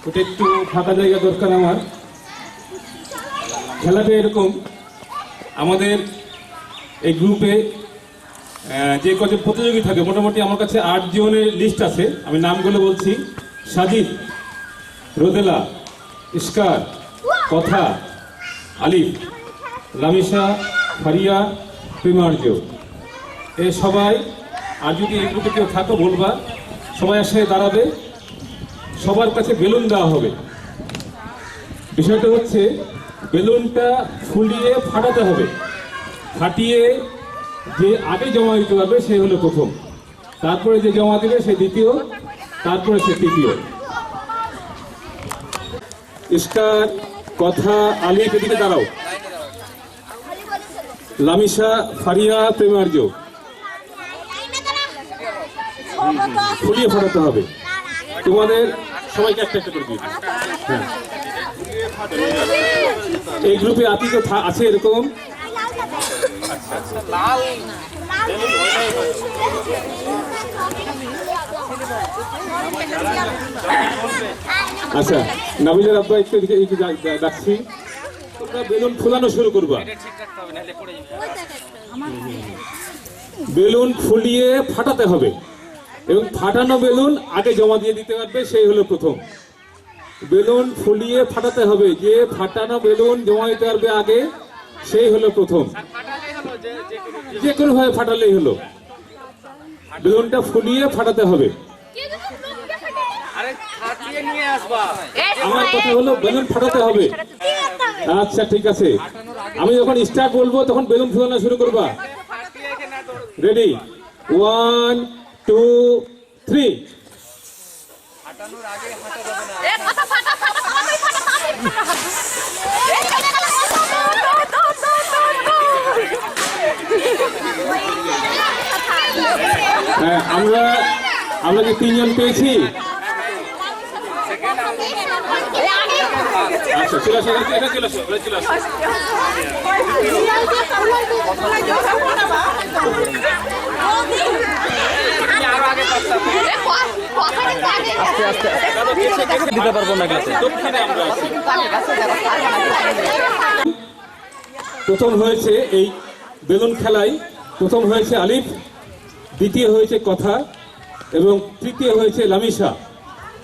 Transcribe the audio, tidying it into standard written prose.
ওটা একটু ফাঁকা জায়গা দরকার আমার। খেলাটা এরকম, আমাদের এই গ্রুপে যে কজন প্রতিযোগী থাকে মোটামুটি আমার কাছে 8 জনের লিস্ট আছে। আমি নামগুলো বলছি: সাজিদ, রোদেলা, ইস্কার, কথা, আলিফ, লামিশা, ফারিয়া, প্রিমার্য। এ সবাই, আর যদি এই গ্রুপে কেউ থাকো বলবা, সবাই একসাথে দাঁড়াবে, সবার কাছে বেলুন দেওয়া হবে। বিষয়টা হচ্ছে বেলুনটা ফুলিয়ে ফাটাতে হবে, ফাটিয়ে যে আগে জমা দিতে পারবে সে হলো প্রথম, তারপরে যে জমা দেবে সে দ্বিতীয়, তারপরে সে তৃতীয়। ইস্কার, কথা, আলিফ এদিকে দাঁড়াও, লামিশা, ফারিয়া, প্রেমার্য। ফুলিয়ে ফাটাতে হবে, তোমাদের সবাইকে একটা একটা করে দিই। হ্যাঁ, এই গ্রুপে আতিক আছে এরকম। আচ্ছা, নাবিলের আব্বা একটু ডাকছি, তোমরা বেলুন ফোলানো শুরু করবা। বেলুন ফুলিয়ে ফাটাতে হবে এবং ফাটানো বেলুন আগে জমা দিয়ে দিতে পারবে সেই হলো প্রথম। বেলুন ফুলিয়ে ফাটাতে হবে, যে ফাটানো বেলুন জমা দিতে পারবে আগে সেই হলো প্রথম। যে কোনো ভাবে ফাটালেই হলো, বেলুনটা ফুলিয়ে ফাটাতে হবে। আমার কথা হলো বেলুন ফাটাতে হবে। আচ্ছা ঠিক আছে, আমি যখন স্টার্ট বলবো তখন বেলুন ফুলানো শুরু করবা। রেডি, 1 2 3। আমরা যে 3 জন পেয়েছি, আচ্ছা চলে আসো, এটা চলে আসো, চলে আসো। দিতে পারবো না ক্লাসে। প্রথম হয়েছে এই বেলুন খেলায়, প্রথম হয়েছে আলিফ, দ্বিতীয় হয়েছে কথা এবং তৃতীয় হয়েছে লামিশা।